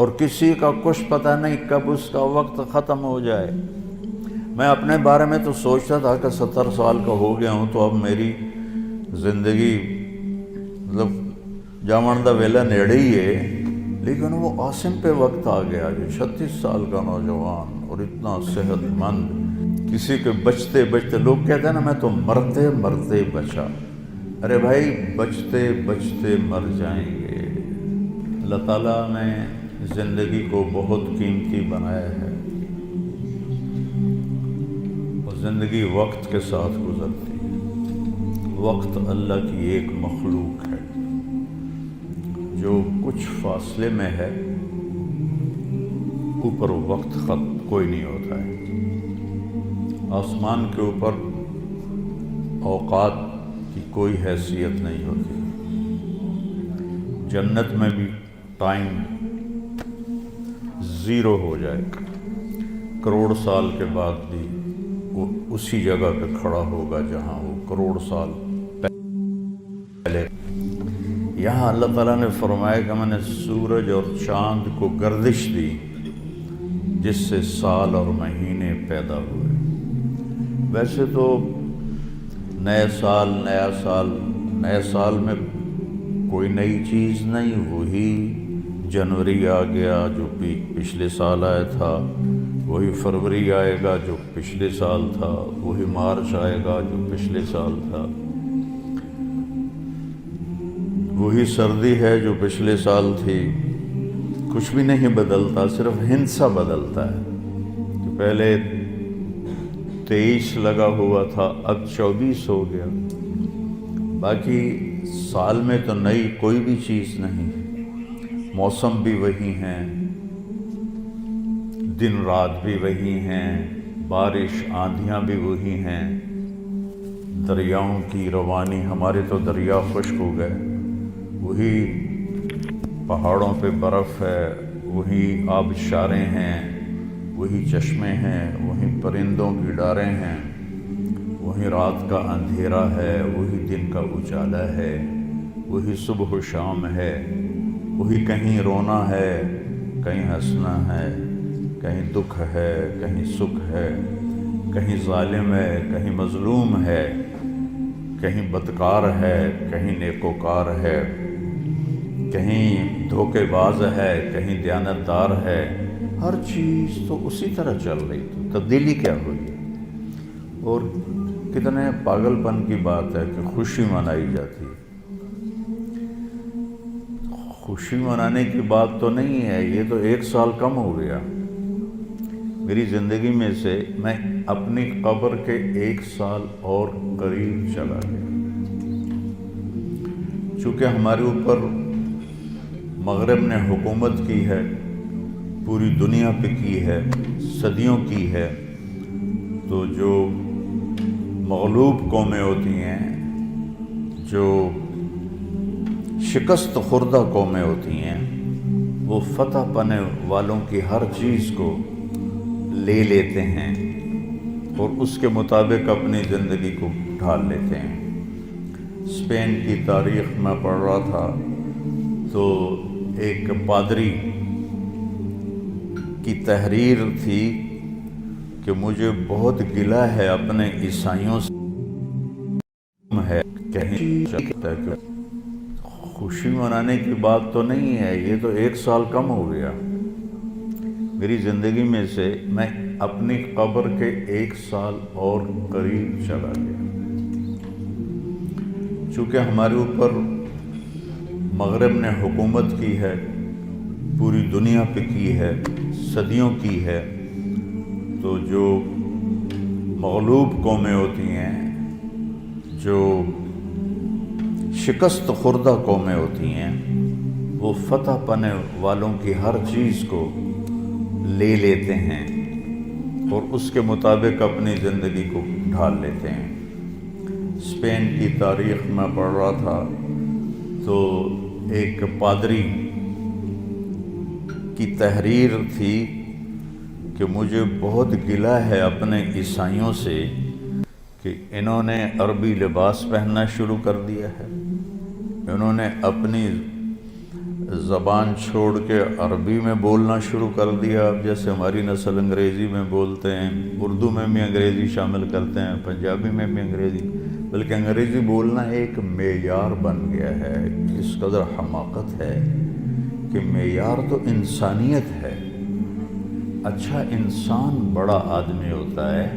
اور کسی کا کچھ پتہ نہیں کب اس کا وقت ختم ہو جائے۔ میں اپنے بارے میں تو سوچتا تھا کہ 70 سال کا ہو گیا ہوں تو اب میری زندگی مطلب جامن دا ویلا نیڑے ہی ہے، لیکن وہ عاصم پہ وقت آ گیا جو 36 سال کا نوجوان اور اتنا صحت مند، کسی کے بچتے بچتے، لوگ کہتے ہیں نا میں تو مرتے مرتے بچا۔ ارے بھائی بچتے بچتے مر جائیں گے۔ اللہ تعالیٰ نے زندگی کو بہت قیمتی بنایا ہے اور زندگی وقت کے ساتھ گزرتی ہے۔ وقت اللہ کی ایک مخلوق ہے جو کچھ فاصلے میں ہے، اوپر وقت خط کوئی نہیں ہوتا ہے۔ آسمان کے اوپر اوقات کی کوئی حیثیت نہیں ہوتی۔ جنت میں بھی ٹائم زیرو ہو جائے، کروڑ سال کے بعد بھی وہ اسی جگہ پہ کھڑا ہوگا جہاں وہ کروڑ سال پہلے۔ یہاں اللہ تعالیٰ نے فرمایا کہ میں نے سورج اور چاند کو گردش دی جس سے سال اور مہینے پیدا ہوئے۔ ویسے تو نئے سال میں کوئی نئی چیز نہیں، وہی جنوری آ گیا جو پچھلے سال آیا تھا، وہی فروری آئے گا جو پچھلے سال تھا، وہی مارچ آئے گا جو پچھلے سال تھا، وہی سردی ہے جو پچھلے سال تھی۔ کچھ بھی نہیں بدلتا، صرف ہندسہ بدلتا ہے کہ پہلے 23 لگا ہوا تھا اب 24 ہو گیا۔ باقی سال میں تو نئی کوئی بھی چیز نہیں، موسم بھی وہی ہیں، دن رات بھی وہی ہیں، بارش آندھیاں بھی وہی ہیں، دریاؤں کی روانی، ہمارے تو دریا خشک ہو گئے، وہی پہاڑوں پہ برف ہے، وہی آبشاریں ہیں، وہی چشمے ہیں، وہی پرندوں کی ڈاریں ہیں، وہی رات کا اندھیرا ہے، وہی دن کا اجالا ہے، وہی صبح و شام ہے، وہی کہیں رونا ہے، کہیں ہنسنا ہے، کہیں دکھ ہے، کہیں سکھ ہے، کہیں ظالم ہے، کہیں مظلوم ہے، کہیں بدکار ہے، کہیں نیکوکار ہے، کہیں دھوکے باز ہے، کہیں دیانتدار ہے۔ ہر چیز تو اسی طرح چل رہی تھی، تبدیلی کیا ہوئی ہے؟ اور کتنے پاگل پن کی بات ہے کہ خوشی منائی جاتی ہے۔ خوشی منانے کی بات تو نہیں ہے، یہ تو 1 سال کم ہو گیا میری زندگی میں سے، میں اپنی قبر کے 1 سال اور قریب چلا گیا۔ چونکہ ہمارے اوپر مغرب نے حکومت کی ہے، پوری دنیا پہ کی ہے، صدیوں کی ہے، تو جو مغلوب قومیں ہوتی ہیں، جو شکست خوردہ قومیں ہوتی ہیں، وہ فتح پانے والوں کی ہر چیز کو لے لیتے ہیں اور اس کے مطابق اپنی زندگی کو ڈھال لیتے ہیں۔ اسپین کی تاریخ میں پڑھ رہا تھا تو ایک پادری کی تحریر تھی کہ مجھے بہت گلہ ہے اپنے عیسائیوں سے، ہے کہیں خوشی منانے کی بات تو نہیں ہے، یہ تو 1 سال کم ہو گیا میری زندگی میں سے، میں اپنی قبر کے 1 سال اور قریب چلا گیا۔ چونکہ ہمارے اوپر مغرب نے حکومت کی ہے، پوری دنیا پہ کی ہے، صدیوں کی ہے، تو جو مغلوب قومیں ہوتی ہیں، جو شکست خوردہ قومیں ہوتی ہیں، وہ فتح پانے والوں کی ہر چیز کو لے لیتے ہیں اور اس کے مطابق اپنی زندگی کو ڈھال لیتے ہیں۔ اسپین کی تاریخ میں پڑھ رہا تھا تو ایک پادری کی تحریر تھی کہ مجھے بہت گلہ ہے اپنے عیسائیوں سے کہ انہوں نے عربی لباس پہننا شروع کر دیا ہے، انہوں نے اپنی زبان چھوڑ کے عربی میں بولنا شروع کر دیا. اب جیسے ہماری نسل انگریزی میں بولتے ہیں، اردو میں بھی انگریزی شامل کرتے ہیں، پنجابی میں بھی انگریزی، بلکہ انگریزی بولنا ایک معیار بن گیا ہے. اس قدر حماقت ہے کہ معیار تو انسانیت ہے. اچھا انسان بڑا آدمی ہوتا ہے،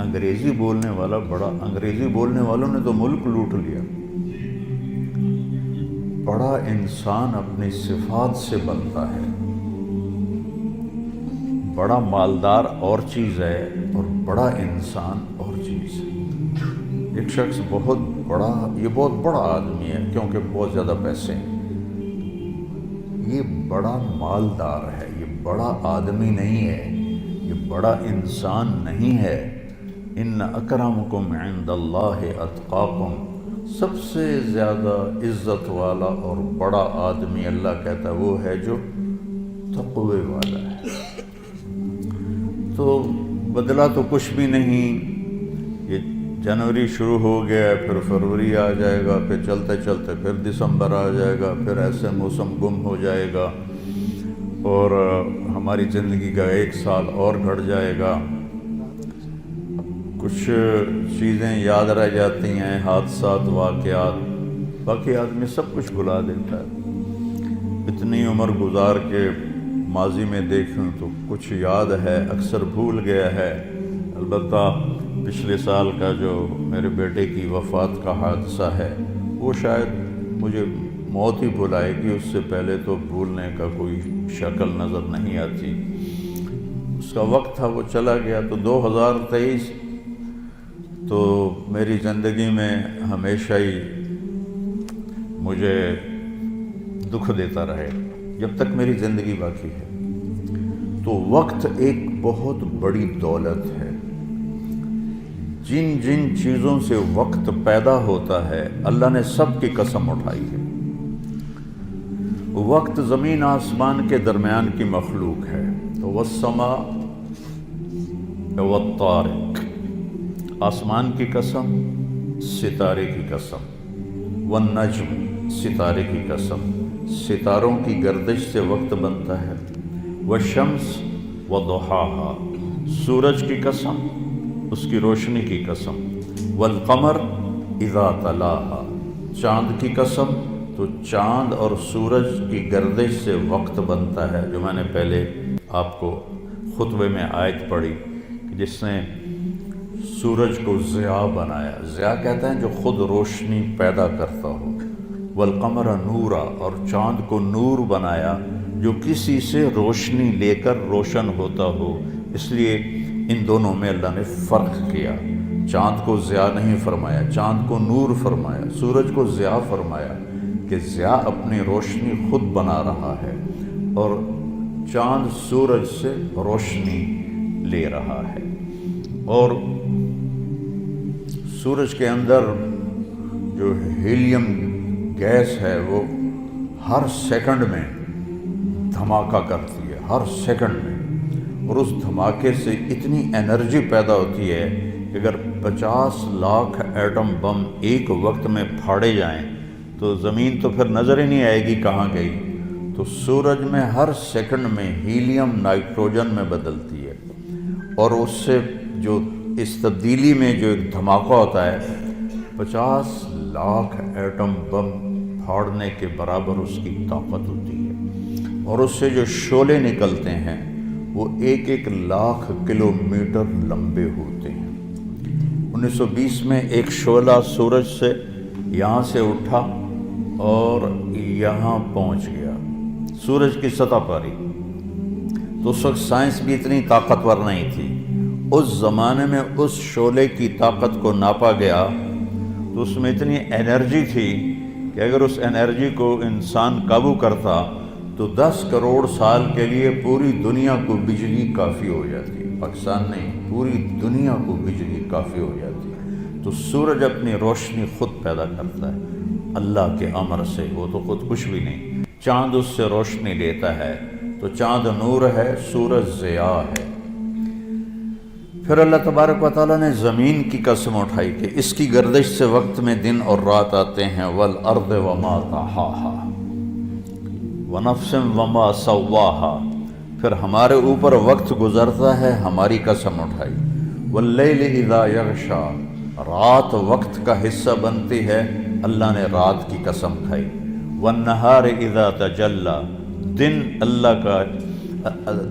انگریزی بولنے والا بڑا. انگریزی بولنے والوں نے تو ملک لوٹ لیا. بڑا انسان اپنی صفات سے بنتا ہے. بڑا مالدار اور چیز ہے اور بڑا انسان اور چیز ہے. ایک شخص بہت بڑا، یہ بہت بڑا آدمی ہے کیونکہ بہت زیادہ پیسے ہیں، یہ بڑا مالدار ہے، یہ بڑا آدمی نہیں ہے، یہ بڑا انسان نہیں ہے. ان اکرمکم عند اللہ اتقاکم، سب سے زیادہ عزت والا اور بڑا آدمی اللہ کہتا ہے وہ ہے جو تقوی والا ہے. تو بدلا تو کچھ بھی نہیں. یہ جنوری شروع ہو گیا ہے، پھر فروری آ جائے گا، پھر چلتے چلتے پھر دسمبر آ جائے گا، پھر ایسے موسم گم ہو جائے گا اور ہماری زندگی کا ایک سال اور گھٹ جائے گا. کچھ چیزیں یاد رہ جاتی ہیں، حادثات، واقعات، باقی آدمی سب کچھ بھلا دیتا ہے. اتنی عمر گزار کے ماضی میں دیکھوں تو کچھ یاد ہے، اکثر بھول گیا ہے. البتہ پچھلے سال کا جو میرے بیٹے کی وفات کا حادثہ ہے وہ شاید مجھے موت ہی بھلائے گی، اس سے پہلے تو بھولنے کا کوئی شکل نظر نہیں آتی. اس کا وقت تھا، وہ چلا گیا. تو 2023 تو میری زندگی میں ہمیشہ ہی مجھے دکھ دیتا رہے جب تک میری زندگی باقی ہے. تو وقت ایک بہت بڑی دولت ہے. جن جن چیزوں سے وقت پیدا ہوتا ہے اللہ نے سب کی قسم اٹھائی ہے. وقت زمین آسمان کے درمیان کی مخلوق ہے. تو والسماء والطارق، آسمان کی قسم، ستارے کی قسم، والنجم، ستارے کی قسم، ستاروں کی گردش سے وقت بنتا ہے. والشمس وضحاها، سورج کی قسم، اس کی روشنی کی قسم. والقمر اذا تلاها، چاند کی قسم، تو چاند اور سورج کی گردش سے وقت بنتا ہے، جو میں نے پہلے آپ کو خطبے میں آیت پڑھی کہ جس نے سورج کو ضیاء بنایا. ضیاء کہتے ہیں جو خود روشنی پیدا کرتا ہو. والقمر نورا، اور چاند کو نور بنایا جو کسی سے روشنی لے کر روشن ہوتا ہو. اس لیے ان دونوں میں اللہ نے فرق کیا. چاند کو ضیاء نہیں فرمایا، چاند کو نور فرمایا. سورج کو ضیاء فرمایا کہ ضیاء اپنی روشنی خود بنا رہا ہے اور چاند سورج سے روشنی لے رہا ہے. اور سورج کے اندر جو ہیلیم گیس ہے وہ ہر سیکنڈ میں دھماکہ کرتی ہے، ہر سیکنڈ میں. اور اس دھماکے سے اتنی انرجی پیدا ہوتی ہے کہ اگر 50 لاکھ ایٹم بم ایک وقت میں پھاڑے جائیں تو زمین تو پھر نظر ہی نہیں آئے گی کہاں گئی. تو سورج میں ہر سیکنڈ میں ہیلیم نائٹروجن میں بدلتی ہے اور اس سے جو اس تبدیلی میں جو ایک دھماکہ ہوتا ہے 50 لاکھ ایٹم بم پھاڑنے کے برابر اس کی طاقت ہوتی ہے. اور اس سے جو شعلے نکلتے ہیں وہ 1-1 لاکھ کلومیٹر لمبے ہوتے ہیں. 1920 میں ایک شعلہ سورج سے یہاں سے اٹھا اور یہاں پہنچ گیا، سورج کی سطح پر ہی. تو اس وقت سائنس بھی اتنی طاقتور نہیں تھی. اس زمانے میں اس شعلے کی طاقت کو ناپا گیا تو اس میں اتنی انرجی تھی کہ اگر اس انرجی کو انسان قابو کرتا تو 10 کروڑ سال کے لیے پوری دنیا کو بجلی کافی ہو جاتی. پاکستان نہیں، پوری دنیا کو بجلی کافی ہو جاتی. تو سورج اپنی روشنی خود پیدا کرتا ہے اللہ کے امر سے، وہ تو خود کچھ بھی نہیں. چاند اس سے روشنی لیتا ہے تو چاند نور ہے، سورج ضیاء ہے. پھر اللہ تبارک و تعالیٰ نے زمین کی قسم اٹھائی کہ اس کی گردش سے وقت میں دن اور رات آتے ہیں. والارض وما طحاها، ونفس وما سواہا، پھر ہمارے اوپر وقت گزرتا ہے، ہماری قسم اٹھائی، واللیل اذا یغشا، رات وقت کا حصہ بنتی ہے، اللہ نے رات کی قسم کھائی، والنہار اذا تجلی، دن اللہ کا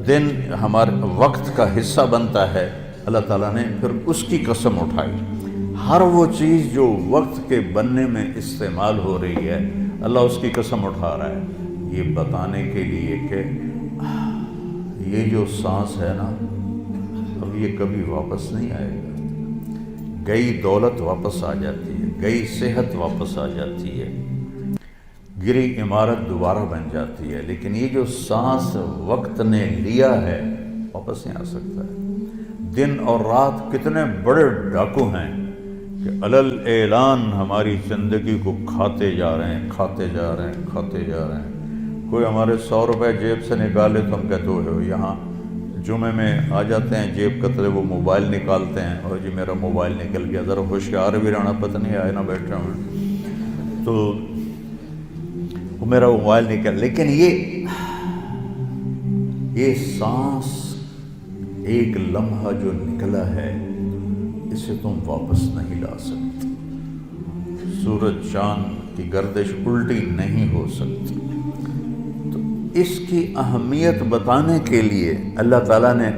دن ہمارے وقت کا حصہ بنتا ہے، اللہ تعالیٰ نے پھر اس کی قسم اٹھائی۔ ہر وہ چیز جو وقت کے بننے میں استعمال ہو رہی ہے، اللہ اس کی قسم اٹھا رہا ہے، یہ بتانے کے لیے کہ یہ جو سانس ہے نا، اب یہ کبھی واپس نہیں آئے گا۔ گئی دولت واپس آ جاتی ہے، گئی صحت واپس آ جاتی ہے، گری عمارت دوبارہ بن جاتی ہے، لیکن یہ جو سانس وقت نے لیا ہے واپس نہیں آ سکتا ہے۔ دن اور رات کتنے بڑے ڈاکو ہیں کہ علل اعلان ہماری زندگی کو کھاتے جا رہے ہیں، کھاتے جا رہے ہیں، کھاتے جا رہے ہیں۔ کوئی ہمارے 100 روپے جیب سے نکالے تو ہم کہتے ہو یہاں جمعے میں آ جاتے ہیں، جیب کترے وہ موبائل نکالتے ہیں، اور جی میرا موبائل نکل گیا، ذرا ہوشیار بھی رہنا، پتہ نہیں آئے نہ بیٹھے ہوں تو وہ میرا موبائل نکل۔ لیکن یہ سانس ایک لمحہ جو نکلا ہے، اسے تم واپس نہیں لا سکتے۔ سورج چاند کی گردش الٹی نہیں ہو سکتی۔ تو اس کی اہمیت بتانے کے لیے اللہ تعالیٰ نے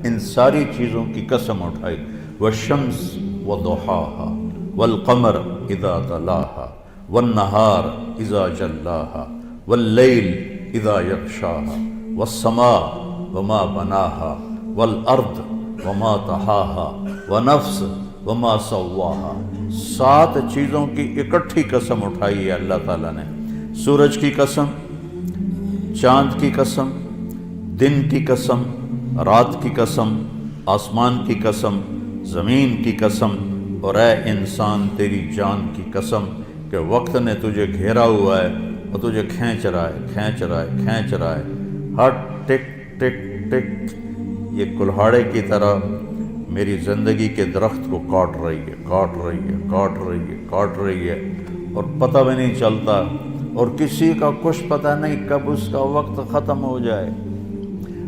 ان ساری چیزوں کی قسم اٹھائی، والشمس وضحاها والقمر اذا تلاها والنہار اذا جلاها واللیل اذا یغشاها والسماء وما بناها والارض وما طحاها ونفس وما سواها۔ 7 چیزوں کی اکٹھی قسم اٹھائی ہے اللہ تعالیٰ نے۔ سورج کی قسم، چاند کی قسم، دن کی قسم، رات کی قسم، آسمان کی قسم، زمین کی قسم، اور اے انسان تیری جان کی قسم کہ وقت نے تجھے گھیرا ہوا ہے اور تجھے کھینچ رہا ہے، کھینچ رہا ہے، کھینچ رہا ہے۔ ہر ٹک ٹک ٹک یہ کلہاڑے کی طرح میری زندگی کے درخت کو کاٹ رہی ہے، کاٹ رہی ہے، کاٹ رہی ہے، کاٹ رہی ہے، اور پتہ بھی نہیں چلتا، اور کسی کا کچھ پتہ نہیں کب اس کا وقت ختم ہو جائے۔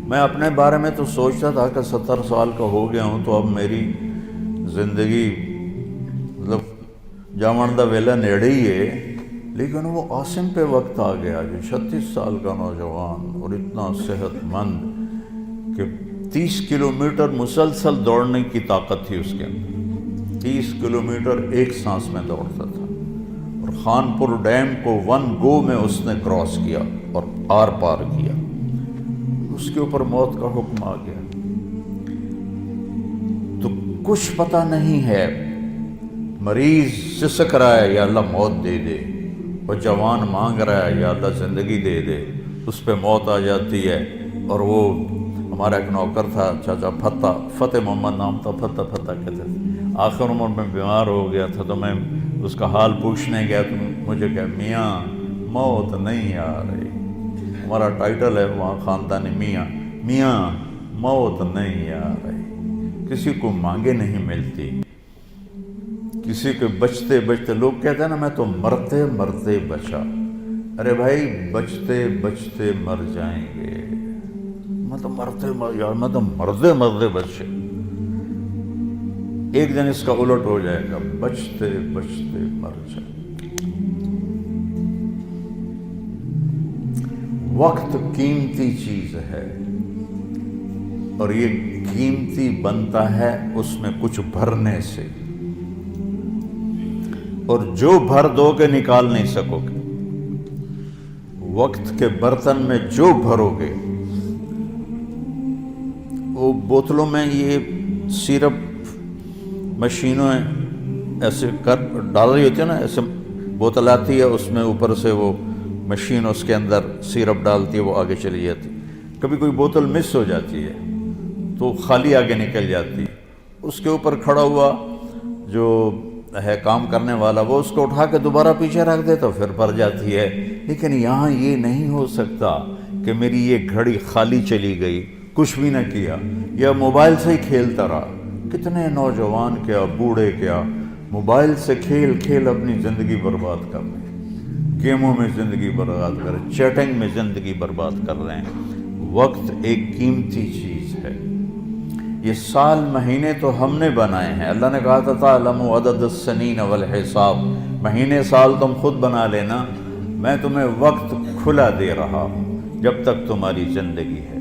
میں اپنے بارے میں تو سوچتا تھا کہ 70 سال کا ہو گیا ہوں تو اب میری زندگی مطلب جامن دا ویلا نیڑے ہی ہے، لیکن وہ عاصم پہ وقت آ گیا جو 36 سال کا نوجوان اور اتنا صحت مند کہ 30 کلومیٹر مسلسل دوڑنے کی طاقت تھی اس کے اندر، 30 کلومیٹر ایک سانس میں دوڑتا تھا، اور خانپور ڈیم کو 1 گو میں اس نے کراس کیا اور آر پار کیا۔ اس کے اوپر موت کا حکم آ گیا۔ تو کچھ پتہ نہیں ہے، مریض سسک رہا ہے یا اللہ موت دے دے، اور جوان مانگ رہا ہے یا اللہ زندگی دے دے، اس پہ موت آ جاتی ہے۔ اور وہ ہمارا ایک نوکر تھا چاچا فتح محمد نام تھا، فتح کہتے تھے، آخر عمر میں بیمار ہو گیا تھا، تو میں اس کا حال پوچھنے گیا تو مجھے کہا میاں موت نہیں آ رہی، ہمارا ٹائٹل ہے وہاں خاندانی میاں موت نہیں آ رہی، کسی کو مانگے نہیں ملتی، کسی کے بچتے بچتے، لوگ کہتے ہیں نا میں تو مرتے مرتے بچا، ارے بھائی بچتے بچتے مر جائیں گے، میں تو مرتے مرتے بچے، ایک دن اس کا الٹ ہو جائے گا، بچتے بچتے مر جائیں۔ وقت قیمتی چیز ہے، اور یہ قیمتی بنتا ہے اس میں کچھ بھرنے سے، اور جو بھر دو گے نکال نہیں سکو گے۔ وقت کے برتن میں جو بھرو گے، وہ بوتلوں میں یہ سیرپ مشینوں ایسے کر ڈال رہی ہوتی ہے نا، ایسے بوتل آتی ہے، اس میں اوپر سے وہ مشین اس کے اندر سیرپ ڈالتی ہے، وہ آگے چلی جاتی، کبھی کوئی بوتل مس ہو جاتی ہے تو خالی آگے نکل جاتی، اس کے اوپر کھڑا ہوا جو ہے کام کرنے والا، وہ اس کو اٹھا کے دوبارہ پیچھے رکھ دے تو پھر بھر جاتی ہے۔ لیکن یہاں یہ نہیں ہو سکتا کہ میری یہ گھڑی خالی چلی گئی، کچھ بھی نہ کیا، یا موبائل سے ہی کھیلتا رہا۔ کتنے نوجوان کیا، بوڑھے کیا، موبائل سے کھیل کھیل اپنی زندگی برباد کر رہے ہیں۔ گیموں میں زندگی برباد کر رہے ہیں، چیٹنگ میں زندگی برباد کر رہے ہیں۔ وقت ایک قیمتی چیز ہے۔ یہ سال مہینے تو ہم نے بنائے ہیں، اللہ نے کہا تھا تعلموا عدد السنین والحساب، مہینے سال تم خود بنا لینا، میں تمہیں وقت کھلا دے رہا ہوں جب تک تمہاری زندگی ہے۔